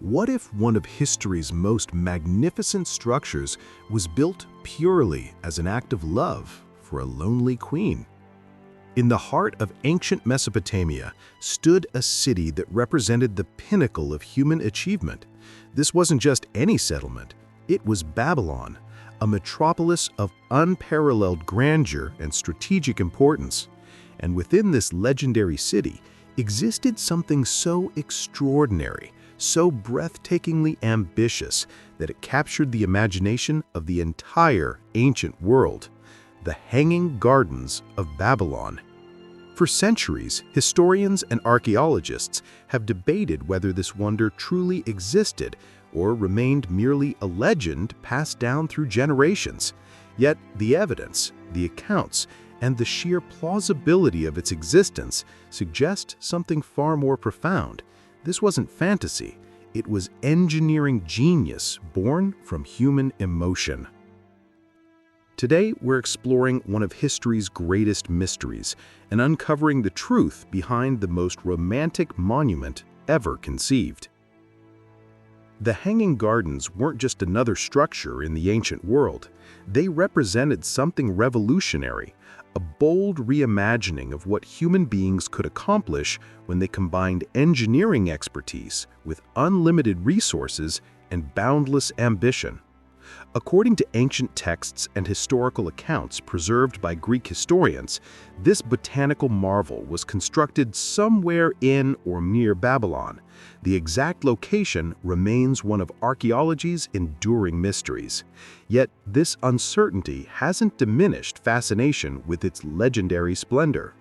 What if one of history's most magnificent structures was built purely as an act of love for a lonely queen? In the heart of ancient Mesopotamia stood a city that represented the pinnacle of human achievement. This wasn't just any settlement, it was Babylon, a metropolis of unparalleled grandeur and strategic importance. And within this legendary city existed something so extraordinary, so breathtakingly ambitious that it captured the imagination of the entire ancient world: the Hanging Gardens of Babylon. For centuries, historians and archaeologists have debated whether this wonder truly existed or remained merely a legend passed down through generations. Yet the evidence, the accounts, and the sheer plausibility of its existence suggest something far more profound. This wasn't fantasy, it was engineering genius born from human emotion. Today, we're exploring one of history's greatest mysteries and uncovering the truth behind the most romantic monument ever conceived. The Hanging Gardens weren't just another structure in the ancient world. They represented something revolutionary, a bold reimagining of what human beings could accomplish when they combined engineering expertise with unlimited resources and boundless ambition. According to ancient texts and historical accounts preserved by Greek historians, this botanical marvel was constructed somewhere in or near Babylon. The exact location remains one of archaeology's enduring mysteries. Yet this uncertainty hasn't diminished fascination with its legendary splendor.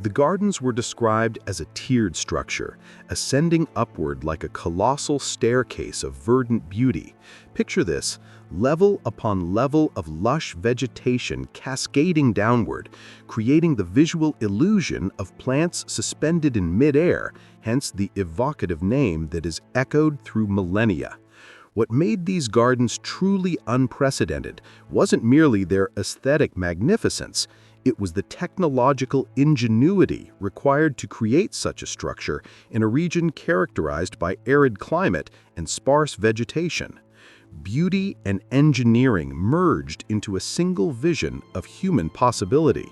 The gardens were described as a tiered structure, ascending upward like a colossal staircase of verdant beauty. Picture this: level upon level of lush vegetation cascading downward, creating the visual illusion of plants suspended in midair, hence the evocative name that is echoed through millennia. What made these gardens truly unprecedented wasn't merely their aesthetic magnificence. It was the technological ingenuity required to create such a structure in a region characterized by arid climate and sparse vegetation. Beauty and engineering merged into a single vision of human possibility.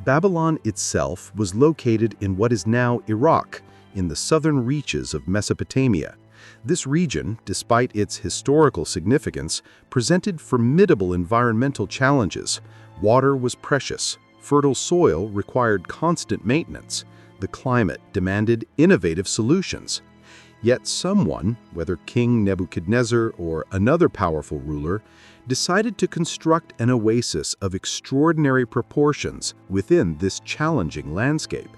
Babylon itself was located in what is now Iraq, in the southern reaches of Mesopotamia. This region, despite its historical significance, presented formidable environmental challenges. Water was precious, fertile soil required constant maintenance, the climate demanded innovative solutions. Yet someone, whether King Nebuchadnezzar or another powerful ruler, decided to construct an oasis of extraordinary proportions within this challenging landscape.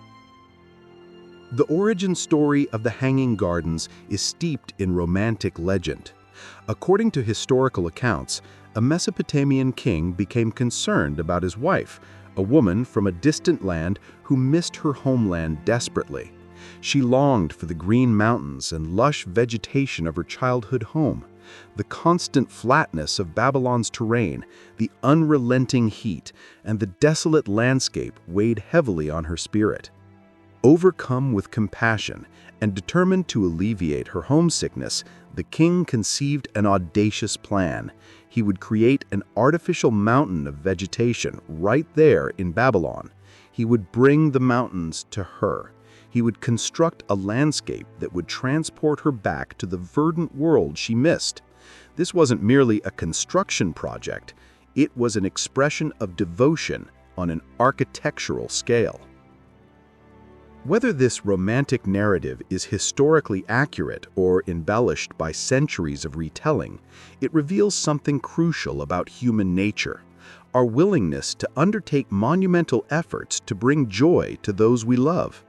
The origin story of the Hanging Gardens is steeped in romantic legend. According to historical accounts, a Mesopotamian king became concerned about his wife, a woman from a distant land who missed her homeland desperately. She longed for the green mountains and lush vegetation of her childhood home. The constant flatness of Babylon's terrain, the unrelenting heat, and the desolate landscape weighed heavily on her spirit. Overcome with compassion and determined to alleviate her homesickness, the king conceived an audacious plan. He would create an artificial mountain of vegetation right there in Babylon. He would bring the mountains to her. He would construct a landscape that would transport her back to the verdant world she missed. This wasn't merely a construction project, it was an expression of devotion on an architectural scale. Whether this romantic narrative is historically accurate or embellished by centuries of retelling, it reveals something crucial about human nature: our willingness to undertake monumental efforts to bring joy to those we love.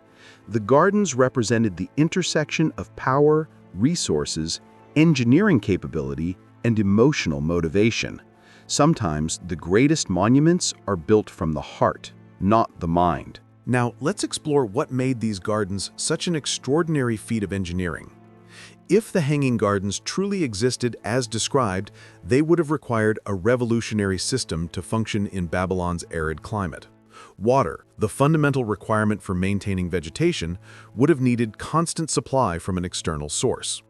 The gardens represented the intersection of power, resources, engineering capability, and emotional motivation. Sometimes the greatest monuments are built from the heart, not the mind. Now, let's explore what made these gardens such an extraordinary feat of engineering. If the Hanging Gardens truly existed as described, they would have required a revolutionary system to function in Babylon's arid climate. Water, the fundamental requirement for maintaining vegetation, would have needed constant supply from an external source.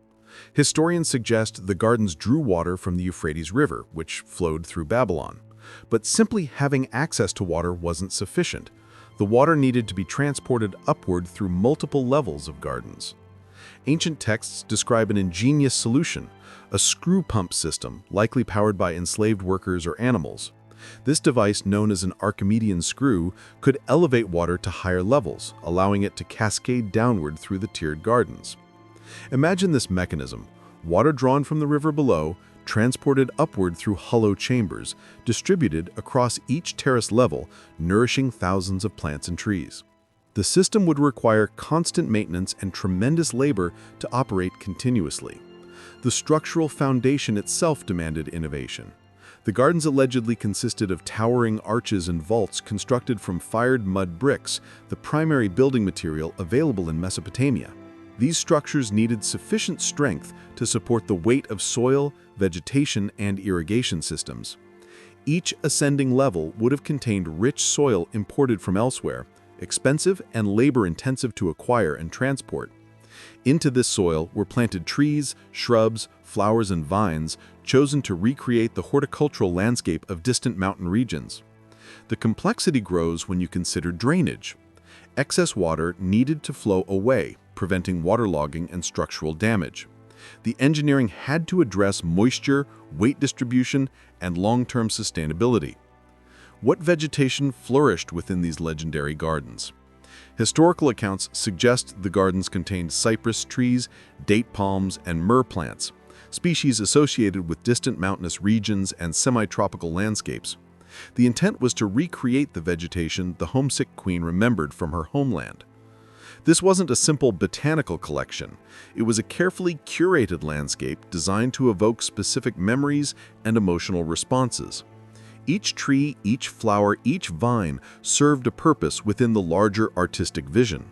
Historians suggest the gardens drew water from the Euphrates River, which flowed through Babylon. But simply having access to water wasn't sufficient. The water needed to be transported upward through multiple levels of gardens. Ancient texts describe an ingenious solution, a screw pump system, likely powered by enslaved workers or animals. This device, known as an Archimedean screw, could elevate water to higher levels, allowing it to cascade downward through the tiered gardens. Imagine this mechanism: water drawn from the river below, transported upward through hollow chambers, distributed across each terrace level, nourishing thousands of plants and trees. The system would require constant maintenance and tremendous labor to operate continuously. The structural foundation itself demanded innovation. The gardens allegedly consisted of towering arches and vaults constructed from fired mud bricks, the primary building material available in Mesopotamia. These structures needed sufficient strength to support the weight of soil, vegetation, and irrigation systems. Each ascending level would have contained rich soil imported from elsewhere, expensive and labor-intensive to acquire and transport. Into this soil were planted trees, shrubs, flowers, and vines, chosen to recreate the horticultural landscape of distant mountain regions. The complexity grows when you consider drainage. Excess water needed to flow away, preventing waterlogging and structural damage. The engineering had to address moisture, weight distribution, and long-term sustainability. What vegetation flourished within these legendary gardens? Historical accounts suggest the gardens contained cypress trees, date palms, and myrrh plants, species associated with distant mountainous regions and semi-tropical landscapes. The intent was to recreate the vegetation the homesick queen remembered from her homeland. This wasn't a simple botanical collection. It was a carefully curated landscape designed to evoke specific memories and emotional responses. Each tree, each flower, each vine served a purpose within the larger artistic vision.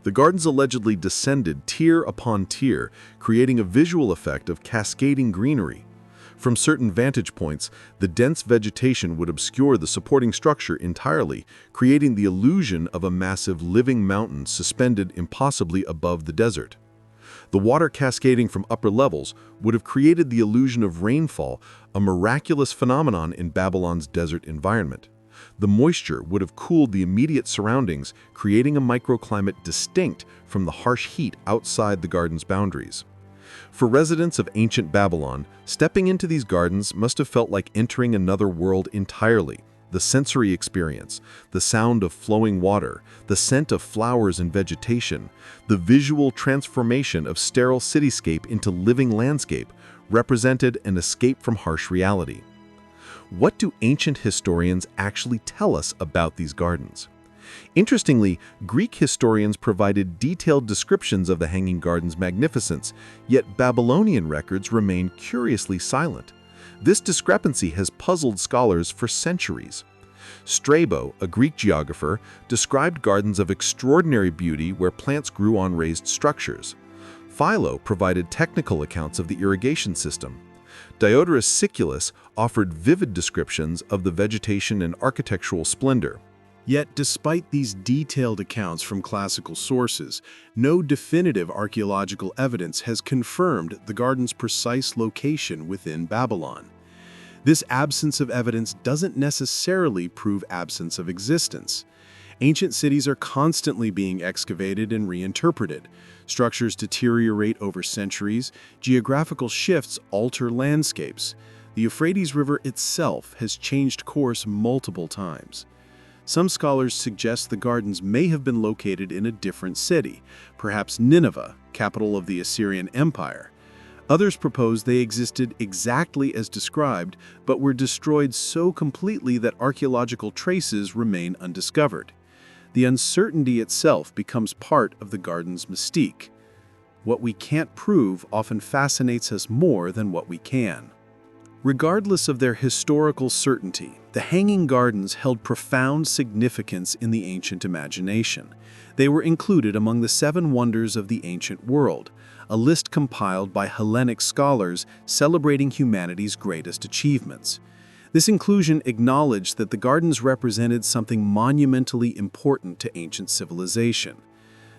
The gardens allegedly descended tier upon tier, creating a visual effect of cascading greenery. From certain vantage points, the dense vegetation would obscure the supporting structure entirely, creating the illusion of a massive living mountain suspended impossibly above the desert. The water cascading from upper levels would have created the illusion of rainfall, a miraculous phenomenon in Babylon's desert environment. The moisture would have cooled the immediate surroundings, creating a microclimate distinct from the harsh heat outside the garden's boundaries. For residents of ancient Babylon, stepping into these gardens must have felt like entering another world entirely. The sensory experience, the sound of flowing water, the scent of flowers and vegetation, the visual transformation of sterile cityscape into living landscape represented an escape from harsh reality. What do ancient historians actually tell us about these gardens? Interestingly, Greek historians provided detailed descriptions of the Hanging Garden's magnificence, yet Babylonian records remain curiously silent. This discrepancy has puzzled scholars for centuries. Strabo, a Greek geographer, described gardens of extraordinary beauty where plants grew on raised structures. Philo provided technical accounts of the irrigation system. Diodorus Siculus offered vivid descriptions of the vegetation and architectural splendor. Yet, despite these detailed accounts from classical sources, no definitive archaeological evidence has confirmed the garden's precise location within Babylon. This absence of evidence doesn't necessarily prove absence of existence. Ancient cities are constantly being excavated and reinterpreted. Structures deteriorate over centuries, geographical shifts alter landscapes. The Euphrates River itself has changed course multiple times. Some scholars suggest the gardens may have been located in a different city, perhaps Nineveh, capital of the Assyrian Empire. Others propose they existed exactly as described, but were destroyed so completely that archaeological traces remain undiscovered. The uncertainty itself becomes part of the garden's mystique. What we can't prove often fascinates us more than what we can. Regardless of their historical certainty, the Hanging Gardens held profound significance in the ancient imagination. They were included among the 7 wonders of the ancient world, a list compiled by Hellenic scholars celebrating humanity's greatest achievements. This inclusion acknowledged that the gardens represented something monumentally important to ancient civilization.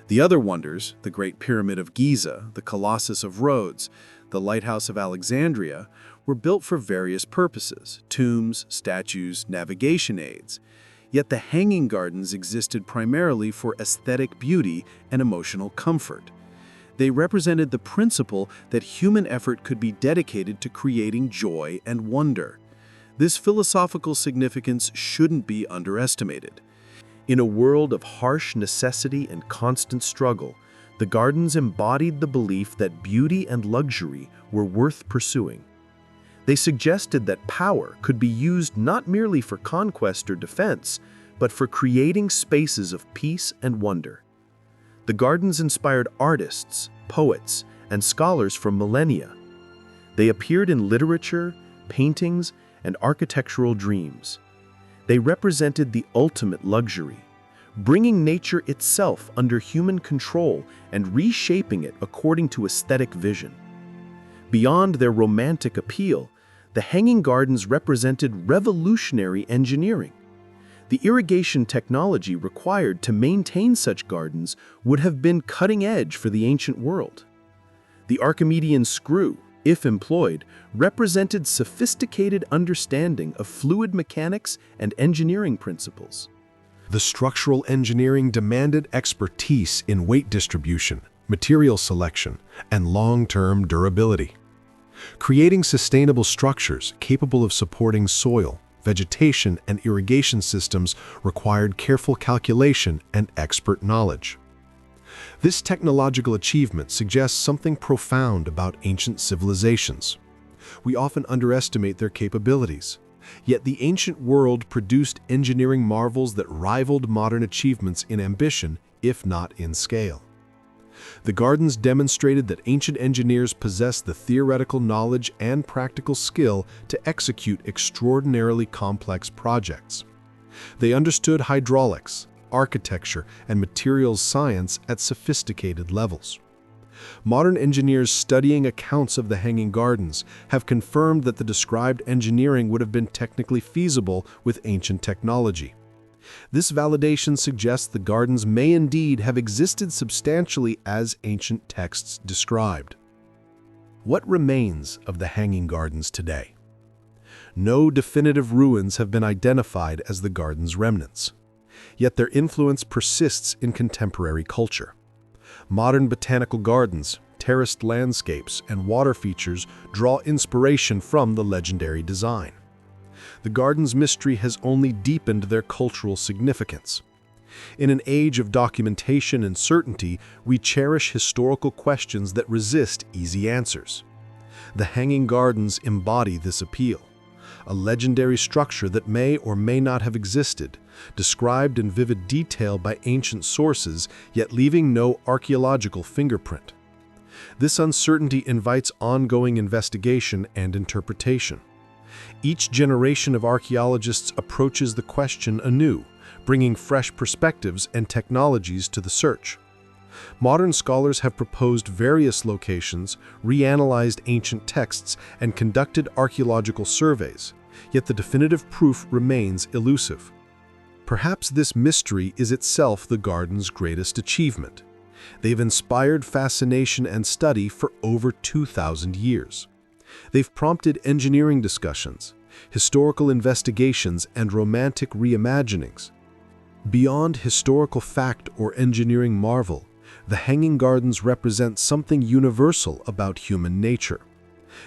The other wonders, the Great Pyramid of Giza, the Colossus of Rhodes, the Lighthouse of Alexandria, were built for various purposes: tombs, statues, navigation aids. Yet the Hanging Gardens existed primarily for aesthetic beauty and emotional comfort. They represented the principle that human effort could be dedicated to creating joy and wonder. This philosophical significance shouldn't be underestimated. In a world of harsh necessity and constant struggle, the gardens embodied the belief that beauty and luxury were worth pursuing. They suggested that power could be used not merely for conquest or defense, but for creating spaces of peace and wonder. The gardens inspired artists, poets, and scholars for millennia. They appeared in literature, paintings, and architectural dreams. They represented the ultimate luxury, bringing nature itself under human control and reshaping it according to aesthetic vision. Beyond their romantic appeal, the Hanging Gardens represented revolutionary engineering. The irrigation technology required to maintain such gardens would have been cutting edge for the ancient world. The Archimedean screw, if employed, represented sophisticated understanding of fluid mechanics and engineering principles. The structural engineering demanded expertise in weight distribution, material selection, and long-term durability. Creating sustainable structures capable of supporting soil, vegetation, and irrigation systems required careful calculation and expert knowledge. This technological achievement suggests something profound about ancient civilizations. We often underestimate their capabilities, yet the ancient world produced engineering marvels that rivaled modern achievements in ambition, if not in scale. The gardens demonstrated that ancient engineers possessed the theoretical knowledge and practical skill to execute extraordinarily complex projects. They understood hydraulics, architecture, and materials science at sophisticated levels. Modern engineers studying accounts of the Hanging Gardens have confirmed that the described engineering would have been technically feasible with ancient technology. This validation suggests the gardens may indeed have existed substantially as ancient texts described. What remains of the Hanging Gardens today? No definitive ruins have been identified as the gardens' remnants, yet their influence persists in contemporary culture. Modern botanical gardens, terraced landscapes, and water features draw inspiration from the legendary design. The garden's mystery has only deepened their cultural significance. In an age of documentation and certainty, we cherish historical questions that resist easy answers. The Hanging Gardens embody this appeal, a legendary structure that may or may not have existed, described in vivid detail by ancient sources, yet leaving no archaeological fingerprint. This uncertainty invites ongoing investigation and interpretation. Each generation of archaeologists approaches the question anew, bringing fresh perspectives and technologies to the search. Modern scholars have proposed various locations, reanalyzed ancient texts, and conducted archaeological surveys, yet the definitive proof remains elusive. Perhaps this mystery is itself the garden's greatest achievement. They've inspired fascination and study for over 2,000 years. They've prompted engineering discussions, historical investigations, and romantic reimaginings. Beyond historical fact or engineering marvel, the Hanging Gardens represent something universal about human nature.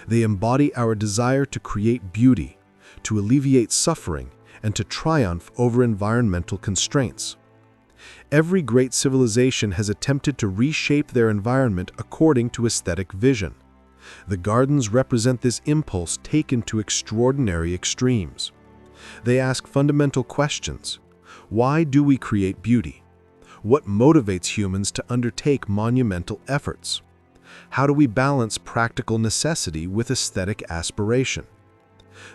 They embody our desire to create beauty, to alleviate suffering, and to triumph over environmental constraints. Every great civilization has attempted to reshape their environment according to aesthetic vision. The gardens represent this impulse taken to extraordinary extremes. They ask fundamental questions. Why do we create beauty? What motivates humans to undertake monumental efforts? How do we balance practical necessity with aesthetic aspiration?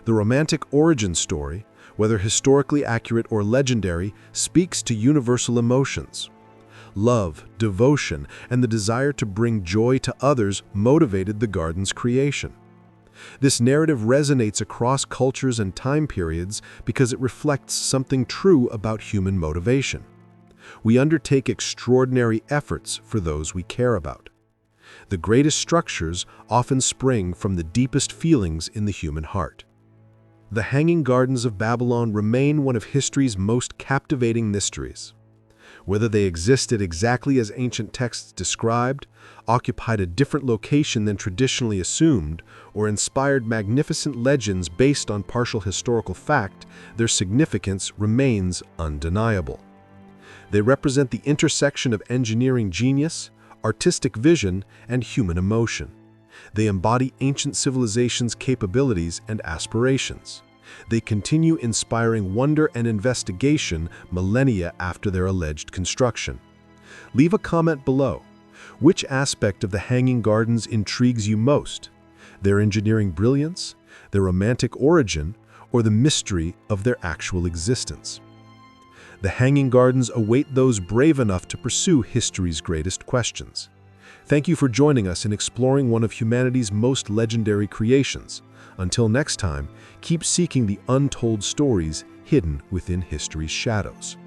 The romantic origin story, whether historically accurate or legendary, speaks to universal emotions. Love, devotion, and the desire to bring joy to others motivated the garden's creation. This narrative resonates across cultures and time periods because it reflects something true about human motivation. We undertake extraordinary efforts for those we care about. The greatest structures often spring from the deepest feelings in the human heart. The Hanging Gardens of Babylon remain one of history's most captivating mysteries. Whether they existed exactly as ancient texts described, occupied a different location than traditionally assumed, or inspired magnificent legends based on partial historical fact, their significance remains undeniable. They represent the intersection of engineering genius, artistic vision, and human emotion. They embody ancient civilizations' capabilities and aspirations. They continue inspiring wonder and investigation millennia after their alleged construction. Leave a comment below. Which aspect of the Hanging Gardens intrigues you most? Their engineering brilliance, their romantic origin, or the mystery of their actual existence? The Hanging Gardens await those brave enough to pursue history's greatest questions. Thank you for joining us in exploring one of humanity's most legendary creations. Until next time, keep seeking the untold stories hidden within history's shadows.